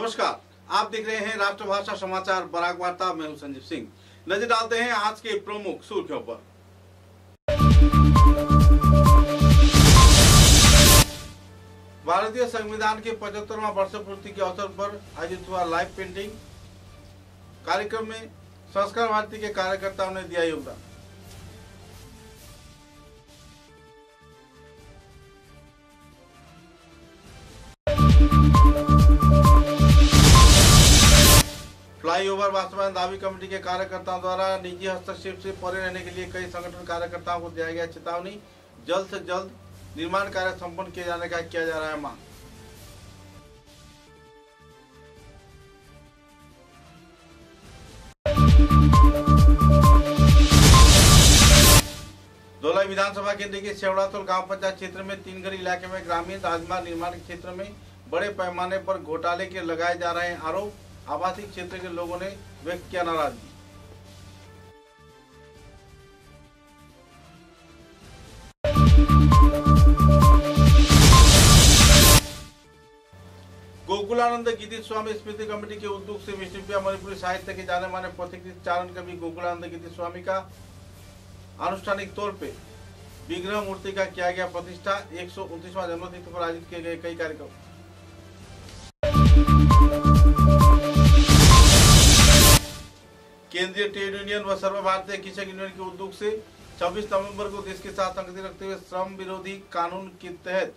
नमस्कार, आप देख रहे हैं राष्ट्रभाषा समाचार बराक वार्ता। मैं हूं संजीव सिंह। नजर डालते हैं आज के प्रमुख सुर्खियों पर। भारतीय संविधान के 75वां वर्षपूर्ति के अवसर पर आयोजित हुआ लाइव पेंटिंग कार्यक्रम में संस्कार भारती के कार्यकर्ताओं ने दिया योगदान। फ्लाईओवर वास्तवायन दावी कमेटी के कार्यकर्ताओं द्वारा निजी हस्तक्षेप से परे रहने के लिए कई संगठन कार्यकर्ताओं को दिया गया चेतावनी। जल्द से जल्द निर्माण कार्य संपन्न किए जाने का किया जा रहा है मांग। धोलाई विधानसभा केंद्र के सेवड़ातोल गांव पंचायत क्षेत्र में 3 घर इलाके में ग्रामीण राजमार्ग निर्माण क्षेत्र में बड़े पैमाने पर घोटाले के लगाए जा रहे हैं आरोप। आवासीय क्षेत्र के लोगों ने व्यक्त किया नाराजगी। गोकुलानंद गीति स्वामी स्मृति कमेटी के उद्योग से विश्व मणिपुरी साहित्य के जाने माने पथिकृत चारण कवि गोकुलानंद गीति स्वामी का आनुष्ठानिक तौर पे विग्रह मूर्ति का किया गया प्रतिष्ठा। 129वां जन्मतिथि पर आयोजित किए गए कई कार्यक्रम। केंद्रीय ट्रेड यूनियन व सर्व भारतीय कृषक यूनियन के उद्योग से 26 नवंबर को देश के साथ संगति रखते हुए श्रम विरोधी कानून के तहत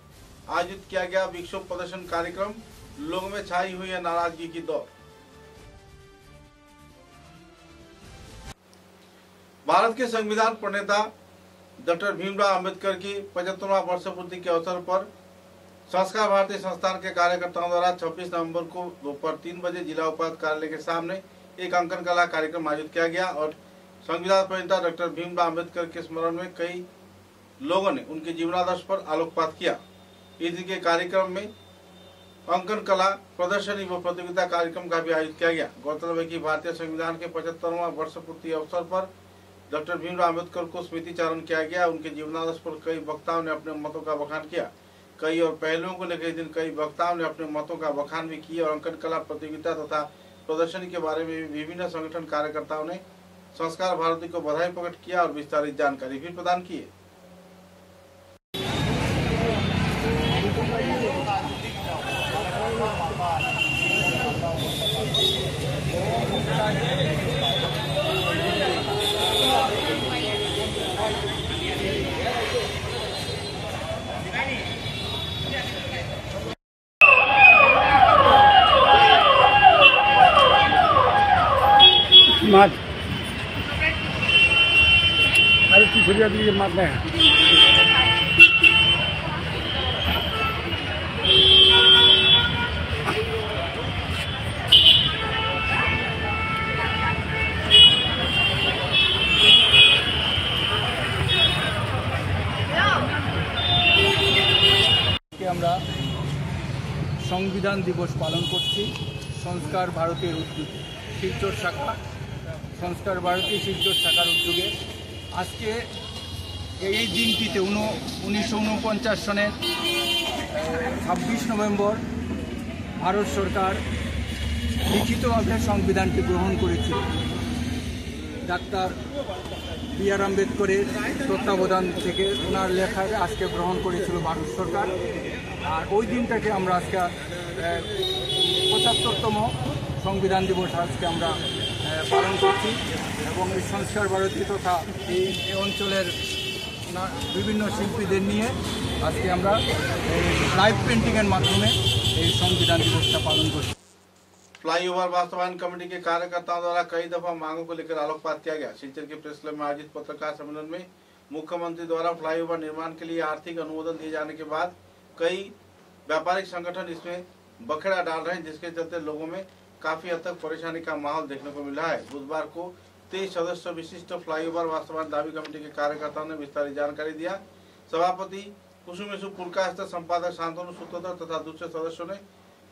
आयोजित किया गया विक्षोभ प्रदर्शन कार्यक्रम। लोगों में छाई हुई है नाराजगी की दौर। भारत के संविधान प्रणेता डॉक्टर भीमराव अंबेडकर की 75वां वर्षपूर्ति के अवसर पर संस्कार भारती संस्थान के कार्यकर्ताओं द्वारा 26 नवंबर को दोपहर 3 बजे जिला उपायुक्त कार्यालय के सामने एक अंकन कला कार्यक्रम आयोजित किया गया और संविधान प्रणेता डॉक्टर भीमराव अंबेडकर के स्मरण में कई लोगों ने उनके जीवनादर्श पर आलोकपात किया। इस के कार्यक्रम में अंकन कला प्रदर्शनी व प्रतियोगिता कार्यक्रम का भी आयोजित किया गया। गौरतलब है कि भारतीय संविधान के 75वां वर्षपूर्ति अवसर पर डॉक्टर भीमराव अंबेडकर को स्मृति चारण किया गया। उनके जीवनादर्श पर कई वक्ताओं ने अपने मतों का बखान किया। कई और पहलुओं को लेकर इस दिन कई वक्ताओं ने अपने मतों का बखान भी किया और अंकन कला प्रतियोगिता तथा प्रदर्शनी के बारे में विभिन्न संगठन कार्यकर्ताओं ने संस्कार भारती को बधाई प्रकट किया और विस्तारित जानकारी भी प्रदान की। मात अरे तीसरी आदमी के मात है। আমরা সংবিধান দিবস পালন করছি সংস্কার ভারতের উদ্যোগে শিলচর শাখা সংস্কার ভারতী শিলচর শাখার উদ্যোগে আজকে এই দিনটিতে 1949 সনের 26 নভেম্বর ভারত সরকার লিখিতভাবে সংবিধানটি গ্রহণ করেছিল। Doctor B.R.. আম্বেদকরের তত্ত্বাবধান থেকে ওনার লেখায় আজকে গ্রহণ করেছিল ভারত সরকার। আর ওই দিনটাকে আমরা আজকে 75তম সংবিধান দিবস আজকে আমরা পালন করছি এবং এই সংস্কার ভারতী তথা এই অঞ্চলের বিভিন্ন শিল্পীদের নিয়ে আজকে আমরা লাইভ পেন্টিংয়ের মাধ্যমে এই সংবিধান দিবসটা পালন করছি। फ्लाईओवर वास्तवायन कमेटी के कार्यकर्ताओं द्वारा कई दफा मांगों को लेकर आलोकपात किया गया। शिलचर के प्रेस क्लब में आयोजित पत्रकार सम्मेलन में मुख्यमंत्री द्वारा फ्लाईओवर निर्माण के लिए आर्थिक अनुमोदन दिए जाने के बाद कई व्यापारिक संगठन इसमें बखेड़ा डाल रहे हैं, जिसके चलते लोगों में काफी हद तक परेशानी का माहौल देखने को मिल रहा है। बुधवार को 23 सदस्य विशिष्ट फ्लाईओवर वास्तवायन दावी कमेटी के कार्यकर्ताओं ने विस्तारित जानकारी दिया। सभापति कुसुमेशु पुरकास्थ, संपादक शांतनु सूत्रधर तथा दूसरे सदस्यों ने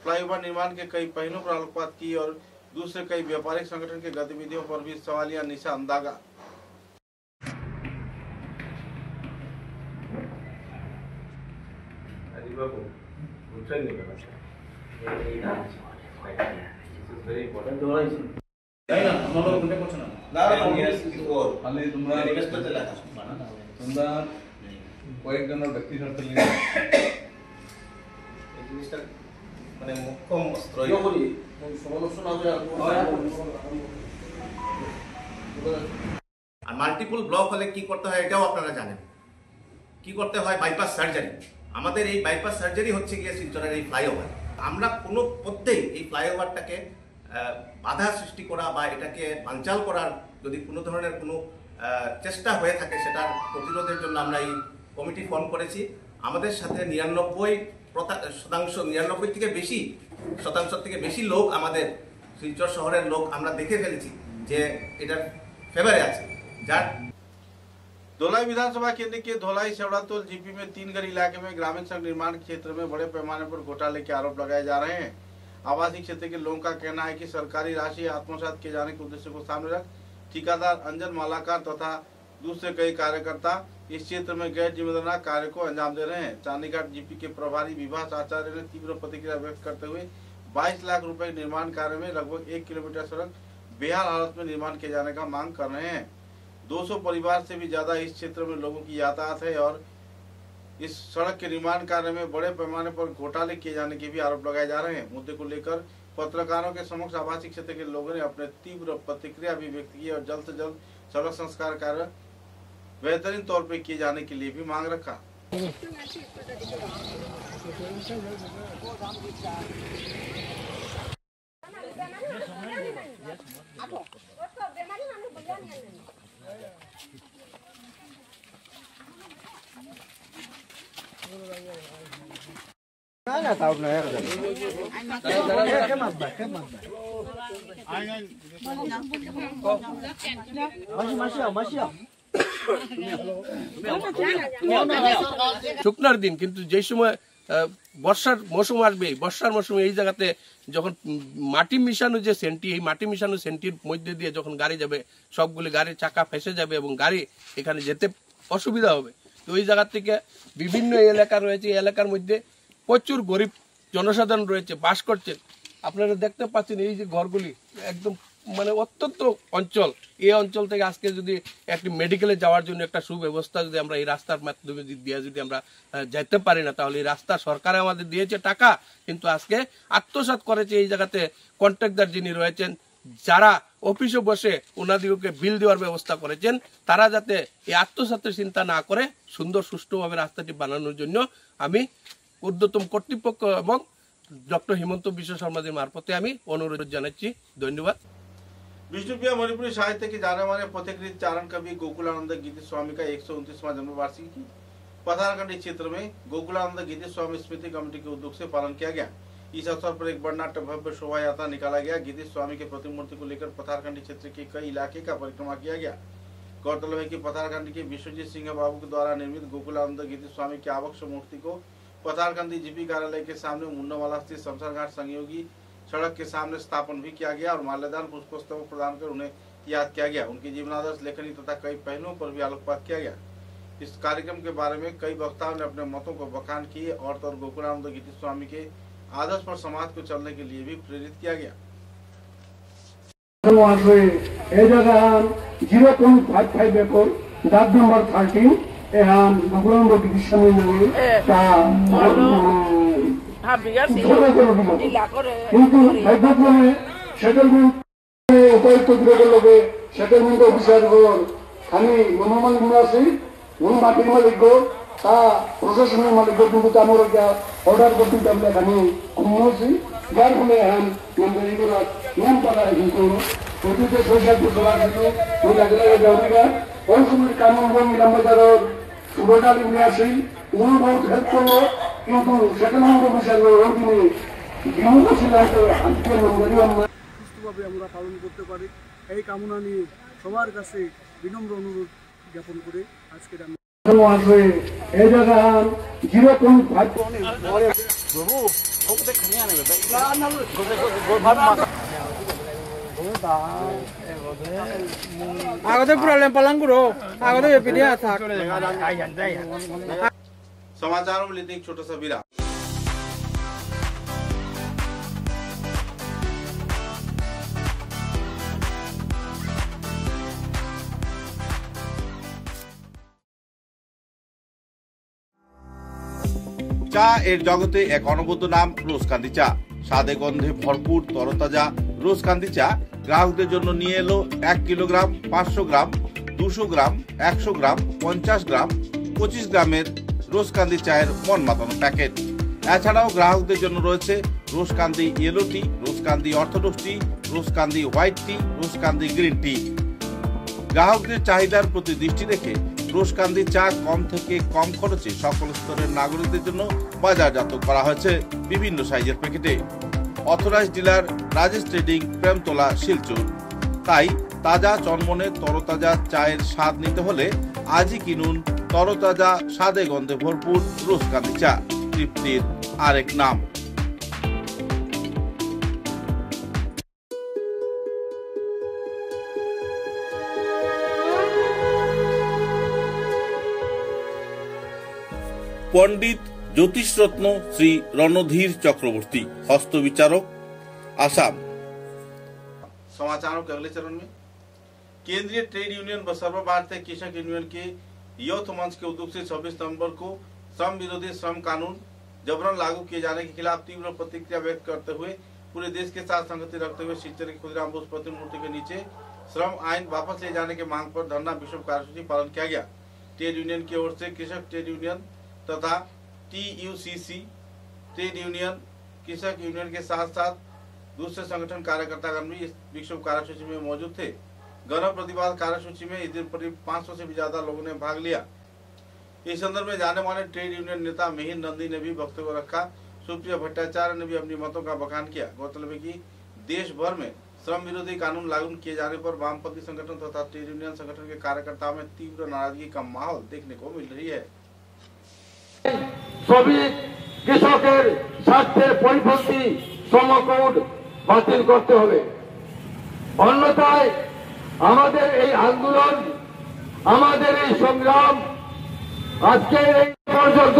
फ्लाईओवर निर्माण के कई पहलुओं पर आलोकपात की और दूसरे कई व्यापारिक संगठन की गतिविधियों पर भी सवालिया निशान दागा। very important. তাই না আমারও মনে করছ না খালি তোমরা রিকোয়েস্ট করতে লাগা তোমরা কয়েকজনের ব্যক্তি স্বার্থে নিয়ে এই জিনিসটা মানে মুখ্য অস্ত্র করি সমালোচনা হবে আর মাল্টিপল ব্লক হলে কি করতে হয় এটাও আপনারা জানেন কি করতে হয় বাইপাস সার্জারি আমাদের এই বাইপাস সার্জারি হচ্ছে গিয়ে শিলচরের এই ফ্লাইওভার আমরা কোনো পথেই এই ফ্লাইওভারটাকে বাধা সৃষ্টি করা বা এটাকে বানচাল করার যদি কোনো ধরনের কোনো চেষ্টা হয়ে থাকে সেটার প্রতিরোধের জন্য আমরা এই কমিটি ফর্ম করেছি আমাদের সাথে 99% থেকে বেশি শতাংশ থেকে বেশি লোক আমাদের শিলচর শহরের लोग আমরা দেখে ফেলেছি যে এটার फेवरे আছে যার धोलाई विधानसभा केंद्र के धोलाई सेवड़ातोल जीपी में 3 घर इलाके में ग्रामीण सड़क निर्माण क्षेत्र में बड़े पैमाने पर घोटाले के आरोप लगाए जा रहे हैं आवासीय क्षेत्र के लोगों का कहना है कि सरकारी राशि आत्मसात किए जाने के उद्देश्य को सामने रख ठेकेदार अंजन मालाकार तथा दूसरे कई कार्यकर्ता इस क्षेत्र में गैर जिम्मेदार कार्य को अंजाम दे रहे हैं। चांदीघाट जीपी के प्रभारी विभास आचार्य ने तीव्र प्रतिक्रिया व्यक्त करते हुए 22 लाख रुपए निर्माण कार्य में लगभग 1 किलोमीटर सड़क बेहाल हालत में निर्माण किए जाने का मांग कर रहे हैं। 200 परिवार से भी ज्यादा इस क्षेत्र में लोगों की यातायात है और इस सड़क के निर्माण कार्य में बड़े पैमाने पर घोटाले किए जाने के भी आरोप लगाए जा रहे हैं। मुद्दे को लेकर पत्रकारों के समक्ष आवासीय क्षेत्र के लोगों ने अपने तीव्र प्रतिक्रिया भी व्यक्त की और जल्द से जल्द सड़क संस्कार कार्य बेहतरीन तौर पर किए जाने के लिए भी मांग रखा। শুকনার দিন কিন্তু যে সময় বর্ষার মৌসুম আসবে বর্ষার মৌসুমে এই জায়গাতে যখন মাটি মিশানো যে সেন্টি এই মাটি মিশানো সেন্টির মধ্যে দিয়ে যখন গাড়ি যাবে সবগুলি গাড়ির চাকা ফেসে যাবে এবং গাড়ি এখানে যেতে অসুবিধা হবে। তো ওই জায়গা থেকে বিভিন্ন এলাকা রয়েছে এলাকার মধ্যে প্রচুর গরিব জনসাধারণ রয়েছে বাস করছেন। আপনারা দেখতে পাচ্ছেন এই যে ঘরগুলি একদম মানে অত্যন্ত অঞ্চল এই অঞ্চল থেকে আজকে যদি একটি মেডিকেলে যাওয়ার জন্য একটা সুব্যবস্থা যদি আমরা এই রাস্তার মাধ্যমে দিয়ে যদি আমরা যেতে পারি না তাহলে এই রাস্তা সরকার আমাদের দিয়েছে টাকা কিন্তু আজকে আত্মসাৎ করেছে এই জায়গাতে কন্ট্রাক্টর যিনি রয়েছেন যারা অফিসে বসে ওনাদিগকে বিল দেওয়ার ব্যবস্থা করেছেন তারা যাতে এই আত্মসাতের চিন্তা না করে সুন্দর সুষ্ঠুভাবে রাস্তাটি বানানোর জন্য আমি ঊর্ধ্বতন কর্তৃপক্ষ এবং ডক্টর হিমন্ত বিশ্ব শর্মাদের মারফতে আমি অনুরোধ জানাচ্ছি। ধন্যবাদ। विष्णुप्रिया मणिपुरी साहित्य के जाने माने पथिकृत चारण कवि गोकुलानंद गिरी स्वामी का 129वां जन्म वार्षिकी की पथारकंडी क्षेत्र में गोकुलानंद गिरी स्वामी स्मृति कमेटी के उद्योग से पालन किया गया। इस अवसर पर एक बड़नाट्य भव्य शोभा यात्रा निकाला गया। गिरी स्वामी के प्रतिमूर्ति को लेकर पथारकंडी क्षेत्र के कई इलाके का परिक्रमा किया गया। गौरतलब है कि पथारकंडी के विश्वजीत सिंह बाबू के द्वारा निर्मित गोकुलानंद गिरी स्वामी की आवक्ष मूर्ति को पथारकंडी जीपी कार्यालय के सामने मुन्नावाला स्थित शमशान घाट संयोगी सड़क के सामने स्थापन भी किया गया और माल्यादान पुष्पोस्तव प्रदान कर उन्हें याद किया गया। उनकी जीवनादर्श लेखनी तथा कई पहलुओं पर भी आलोकपात किया गया। इस कार्यक्रम के बारे में कई वक्ताओं ने अपने मतों को बखान किए और गोकुलानंद गिरी स्वामी के आदर्श पर समाज को चलने के लिए भी प्रेरित किया गया। 0.55 एकड़ दाब नंबर 13 एहान गोकुलानंद गिरी स्वामी नामे ता কিন্তু ভাগ্যক্রমে সেটেলমেন্ট উপায়ুক্ত বিভাগের লোকে সেটেলমেন্ট অফিসারগণ খালি মনোমালিক আছে মন মাটির মালিক তা প্রশাসনের মালিক কিন্তু আমার অর্ডার করতে আমরা খালি কমিয়েছি যার ফলে এখন মেম্বারিগুলো নাম পালা কিন্তু প্রতিটা সোশ্যাল প্রোগ্রাম আছে ওই লাগলে যাওয়া ওই সময় কানুন নিলাম বাজারের সুবর্ণা লিখে আসি উনি বহুত হেল্প করলো কিন্তু সেটেলমেন্ট অফিসারগণ ওই সুষ্ঠুভাবে আমরা পালন করতে পারি এই কামনা নিয়ে সবার কাছে বিনম্র অনুরোধ জ্ঞাপন করে আজকের আমি এই জায়গা 0.5 আগতে প্রবলেম পালন করো আগতে এপিডিয়া থাক समाचारों में लेते एक छोटा सा विराम। চা এর জগতে এক অনবদ্য নাম রোজকান্দি চা। স্বাদে গন্ধে ভরপুর তরতাজা রোজকান্দি চা গ্রাহকদের জন্য নিয়ে এলো 1 কিলোগ্রাম, 500 গ্রাম, 200 গ্রাম, 100 গ্রাম, 50 গ্রাম, 25 গ্রামের রোজকান্দি চায়ের মন মাতানো প্যাকেট। এছাড়াও গ্রাহকদের জন্য রয়েছে রোজকান্দি ইয়েলো টি, রোজকান্দি অর্থোডক্স টি, রোজকান্দি হোয়াইট টি, রোজকান্দি গ্রিন টি। গ্রাহকদের চাহিদার প্রতি দৃষ্টি রেখে রোজকান্দি চা কম থেকে কম খরচে সকল স্তরের নাগরিকদের জন্য বাজারজাত করা হয়েছে বিভিন্ন সাইজের প্যাকেটে। Authorised dealer Rajesh trading, Premtala, Silchar. তাই তাজা চনমনে তরতাজা চায়ের স্বাদ নিতে হলে আজই কিনুন তরতাজা স্বাদে গন্ধে ভরপুর রোজকান্দি চা, তৃপ্তির আরেক নাম। पंडित ज्योतिष रत्न श्री रणधीर चक्रवर्ती, हस्तविचारक, आसाम। समाचारों के अगले चरण में केंद्रीय ट्रेड यूनियन व सर्वभारतीय कृषक यूनियन के यूथ मंच के उद्योग से 26 नवंबर को श्रम विरोधी श्रम कानून जबरन लागू किए जाने के खिलाफ तीव्र प्रतिक्रिया व्यक्त करते हुए पूरे देश के साथ संगति रखते हुए शिवचर के खुदराम बोस प्रतिमूर्ति के नीचे श्रम आइन वापस ले जाने के मांग पर धरना विश्व कार्यसूची पालन किया गया। ट्रेड यूनियन की ओर से कृषक ट्रेड यूनियन तथा TUCC ट्रेड यूनियन कृषक यूनियन के साथ साथ दूसरे संगठन कार्यकर्तागण भी इस विक्षोभ कार्यसूची में मौजूद थे। गण प्रतिवाद कार्यसूची में इस दिन करीब 500 से भी ज्यादा लोगों ने भाग लिया। इस संदर्भ में जाने माने ट्रेड यूनियन नेता मिहिर नंदी ने भी वक्तव्य रखा। सुप्रिया भट्टाचार्य ने भी अपनी मतों का बखान किया। गौरतलब है कि देश भर में श्रम विरोधी कानून लागू किए जाने पर वामपंथी संगठन तथा ट्रेड यूनियन संगठन के कार्यकर्ताओं में तीव्र नाराजगी का माहौल देखने को मिल रही है। শ্রমিক কৃষকের স্বার্থে পরিপন্থী শ্রম কোড বাতিল করতে হবে, অন্যথায় আমাদের এই আন্দোলন, আমাদের এই সংগ্রাম আজকে এই পর্যন্ত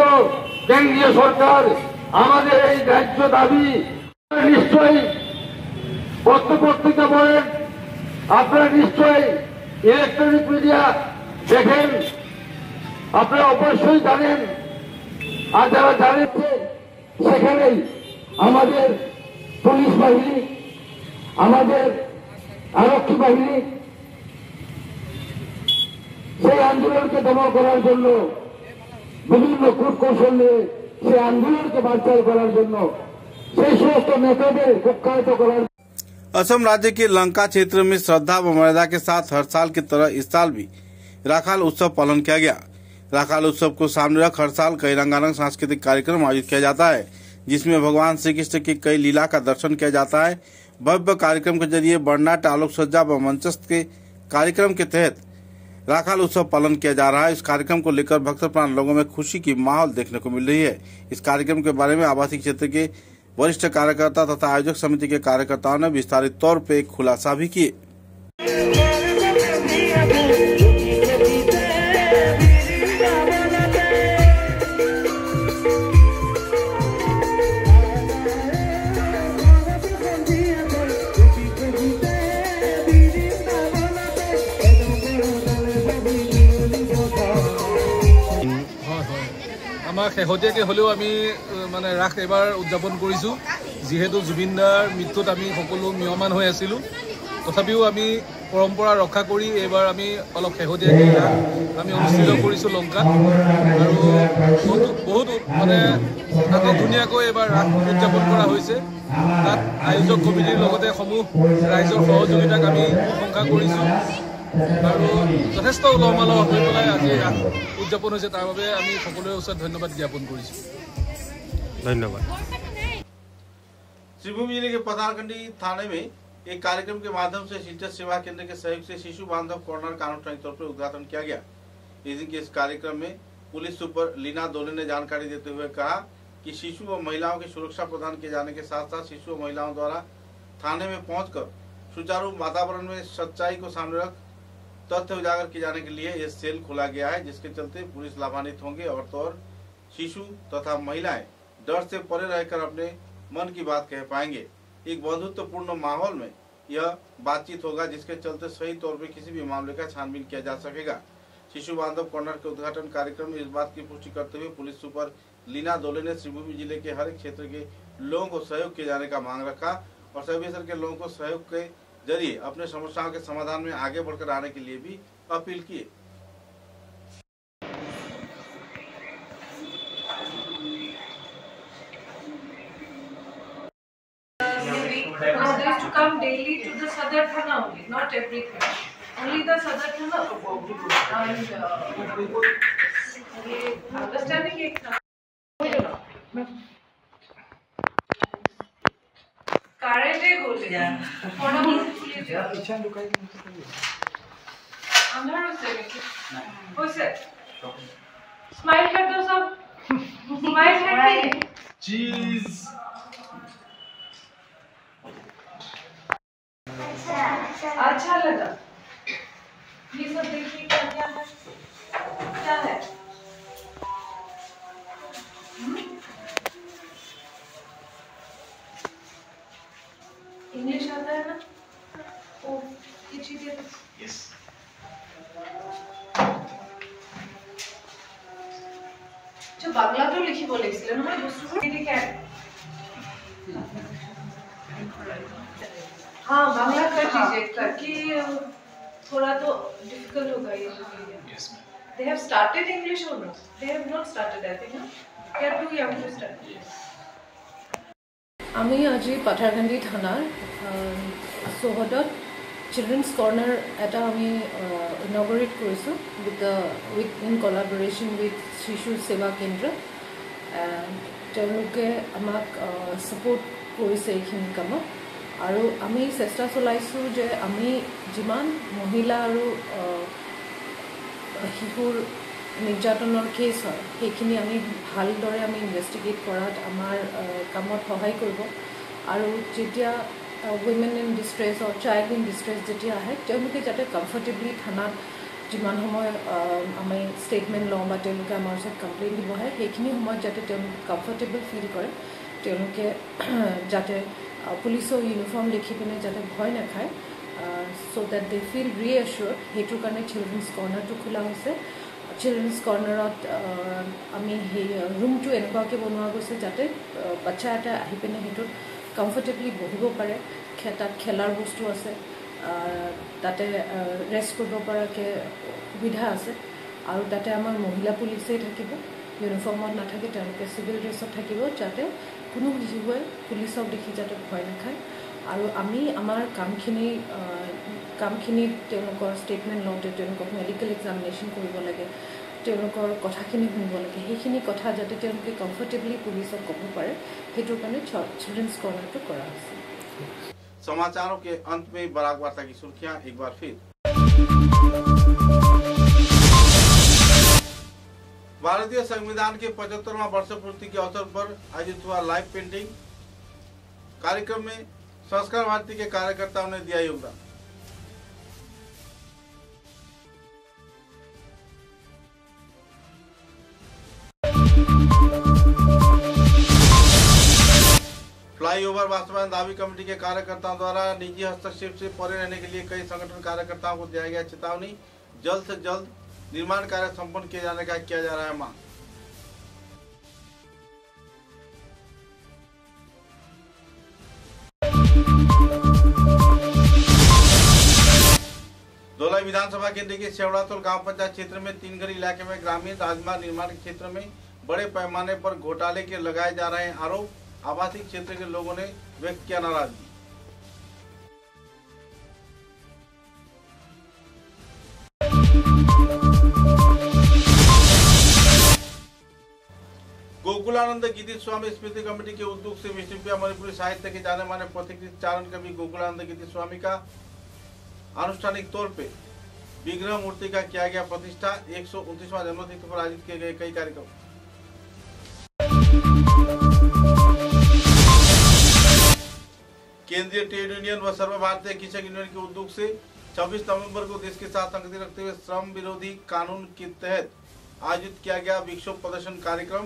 কেন্দ্রীয় সরকার আমাদের এই ন্যায্য দাবি নিশ্চয়ই পত্রপত্রিকা বলেন, আপনারা নিশ্চয়ই ইলেকট্রনিক মিডিয়া দেখেন, আপনারা অবশ্যই জানেন। আর যারা জানেন সেখানেই আমাদের পুলিশ বাহিনী, আমাদের আরক্ষী বাহিনী সেই আন্দোলনকে দমন করার জন্য বিভিন্ন কূটকৌশল নিয়ে সেই আন্দোলনকে বানচাল করার জন্য সেই সমস্ত নেতাদের কুখ্যাত করার। असम राज्य के लंका क्षेत्र में श्रद्धा व मर्यादा के साथ हर साल की तरह इस साल भी राखाल उत्सव पालन किया गया। राखाल उत्सव को सामने रख हर साल कई रंगारंग सांस्कृतिक कार्यक्रम आयोजित किया जाता है, जिसमें भगवान श्री कृष्ण की कई लीला का दर्शन किया जाता है। भव्य कार्यक्रम के जरिए बरनाट, आलोक सज्जा व मंचस्थ के कार्यक्रम के तहत राखाल उत्सव पालन किया जा रहा है। इस कार्यक्रम को लेकर भक्तप्राण लोगों में खुशी की माहौल देखने को मिल रही है। इस कार्यक्रम के बारे में आवासीय क्षेत्र के वरिष्ठ कार्यकर्ता तथा आयोजक समिति के कार्यकर्ताओं ने विस्तारित तौर पर एक खुलासा भी किए। আমাৰ শেহতীয়াকৈ হ'লেও আমি মানে ৰাস এবাৰ উদযাপন কৰিছোঁ। যিহেতু জুবিনদাৰ মৃত্যুত আমি সকলো ম্ৰিয়মান হৈ আছিলোঁ, তথাপিও আমি পৰম্পৰা ৰক্ষা কৰি এইবাৰ আমি অলপ শেহতীয়াকৈ ৰাস আমি অনুষ্ঠিত কৰিছোঁ লংকাত। আৰু বহুত মানে তাতো ধুনীয়াকৈ এইবাৰ ৰাস উদযাপন কৰা হৈছে। তাত আয়োজক কমিটিৰ লগতে সমূহ ৰাইজৰ সহযোগিতাক আমি প্ৰশংসা কৰিছোঁ আৰু যথেষ্ট উলহ মালহ হৈ পেলাই আজি ৰাস উদযাপন হৈছে। তাৰ বাবে আমি সকলোৰে ওচৰত ধন্যবাদ জ্ঞাপন কৰিছোঁ। धन्यवाद। श्रीभूमि जिले के पतारकंडी थाने में एक कार्यक्रम के माध्यम से शिलचर सेवा केंद्र के सहयोग से शिशु बांधव कॉर्नर का अनौपचारिक तौर पर उद्घाटन किया गया। इस दिन के इस कार्यक्रम में पुलिस सुपर लीना दोले ने जानकारी देते हुए कहा कि शिशु व महिलाओं की सुरक्षा प्रदान किए जाने के साथ साथ शिशु व महिलाओं द्वारा थाने में पहुंचकर सुचारू वातावरण में सच्चाई को सामने रख तथ्य उजागर किए जाने के लिए यह सेल खोला गया है, जिसके चलते पुलिस लाभान्वित होंगे और शिशु तथा महिलाएं डर से परे रहकर अपने मन की बात कह पाएंगे। एक बंधुत्वपूर्ण माहौल में यह बातचीत होगा, जिसके चलते सही तौर पर किसी भी मामले का छानबीन किया जा सकेगा। शिशु बांधव कॉर्नर के उद्घाटन कार्यक्रम में इस बात की पुष्टि करते हुए पुलिस सुपर लीना दोले ने श्रीभूमि जिले के हर एक क्षेत्र के लोगों को सहयोग किए जाने का मांग रखा और सभी स्तर के लोगों को सहयोग के जरिए अपने समस्याओं के समाधान में आगे बढ़कर आने के लिए भी अपील की। To come daily to the Sadar Thana only, not everything. Only the Sadar Thana and understanding it. Karate gole. Phoda bol khule diya. Andhar hoche naki? Hoche. Smile kar do sab. Smile happy. Cheese. अच्छा लगा। ये सब देखिए क्या क्या है? क्या है? इंग्लिश आता है ना? ओ ये चीजें तो। Yes. जो बांग्ला तो लिखी बोले इसलिए ना मैं दूसरों को क्या है? हाँ बांग्ला कर दीजिए ताकि थोड़ा तो डिफिकल्ट होगा ये Yes ma'am. They have started English or no? They have not started I think. They are too young to start. আমি আজি পাথাৰকান্দি থানাৰ সোহদত চিলড্ৰেনছ কৰ্নাৰ এটা আমি ইনগৰেট কৰিছোঁ উইথ ইন কলাবৰেশ্যন উইথ শিশু সেৱা কেন্দ্ৰ তেওঁলোকে আমাক ছাপোৰ্ট কৰিছে এইখিনি কামত আৰু আমি চেষ্টা চলাইছোঁ যে আমি যিমান মহিলা আৰু শিশুৰ নিৰ্যাতনৰ কেছ হয় সেইখিনি আমি ভালদৰে আমি ইনভেষ্টিগেট কৰাত আমাৰ কামত সহায় কৰিব আৰু যেতিয়া women in distress or child in distress যেতিয়া আহে তেওঁলোকে যাতে কমফৰ্টেবলি থানাত যিমান সময় আমি ষ্টেটমেণ্ট লওঁ বা তেওঁলোকে আমাৰ ওচৰত কমপ্লেইন দিব আহে সেইখিনি সময়ত যাতে তেওঁলোকে কমফৰ্টেবল ফিল কৰে তেওঁলোকে যাতে পুলিচৰ ইউনিফৰ্ম দেখি পিনে যাতে ভয় নাখায় so that they feel reassured সেইটোৰ কাৰণে চিলড্ৰেনছ কৰ্নাৰটো খোলা হৈছে চিলড্ৰেনছ কৰ্নাৰত আমি সেই ৰুমটো এনেকুৱাকৈ বনোৱা গৈছে যাতে বাচ্চা এটা আহি পিনে সেইটোত কমফৰ্টেবলি বহিব পাৰে তাত খেলাৰ বস্তু আছে তাতে ৰেষ্ট কৰিব পৰাকৈ সুবিধা আছে আৰু তাতে আমাৰ মহিলা পুলিচেই থাকিব ইউনিফৰ্মত নাথাকে তেওঁলোকে চিভিল ড্ৰেছত থাকিব যাতে কোনো শিশুৱে পুলিচক দেখি যাতে ভয় নাখায় আৰু আমি আমাৰ কামখিনি তেওঁলোকৰ ষ্টেটমেণ্ট লওঁতে তেওঁলোকক মেডিকেল এক্সামিনেশ্যন কৰিব লাগে তেওঁলোকৰ কথাখিনি শুনিব লাগে সেইখিনি কথা যাতে তেওঁলোকে কমফৰ্টেবলি পুলিচক ক'ব পাৰে সেইটোৰ কাৰণে চিলড্ৰেনছ কৰ্নাৰটো কৰা হৈছে। समाचारों के अंत में बराक वार्ता की सुर्खियां एक बार फिर। भारतीय संविधान के 75वां वर्षपूर्ति के अवसर पर आयोजित हुआ लाइव पेंटिंग कार्यक्रम में संस्कार भारती के कार्यकर्ताओं ने दिया योगदान। फ्लाईओवर वास्तवायन दावी कमेटी के कार्यकर्ताओं द्वारा निजी हस्तक्षेप से परे रहने के लिए कई संगठन कार्यकर्ताओं को दिया गया चेतावनी। जल्द से जल्द निर्माण कार्य संपन्न किए जाने का किया जा रहा है मांग। धोलाई विधानसभा केंद्र के शेवड़ातोल गांव पंचायत क्षेत्र में 3 घरी इलाके में ग्रामीण राजमार्ग निर्माण के क्षेत्र में बड़े पैमाने पर घोटाले के लगाए जा रहे हैं आरोप। आवासीय क्षेत्र के लोगों ने व्यक्त किया नाराजगी। गोकुलानंद गिरी स्वामी स्मृति कमेटी के उद्योग से विश्व मणिपुरी साहित्य के जाने माने प्रतिकृत चारण कवि गोकुलानंद गिरी स्वामी का आनुष्ठानिक तौर पे विग्रह मूर्ति का किया गया प्रतिष्ठा। 129वां जन्मदिन पर आयोजित किए गए कई कार्यक्रम। केंद्रीय ट्रेड यूनियन व सर्व भारतीय कृषक यूनियन के उद्योग से 26 नवंबर को देश के साथ संगति रखते हुए श्रम विरोधी कानून के तहत आयोजित किया गया विक्षोभ प्रदर्शन कार्यक्रम।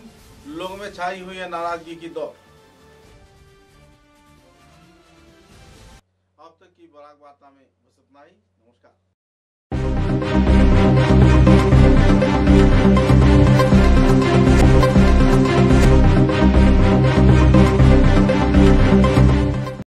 लोगों में छाई हुई है नाराजगी की दौर। अब तक की बराक वार्ता में बस इतना ही। नमस्कार।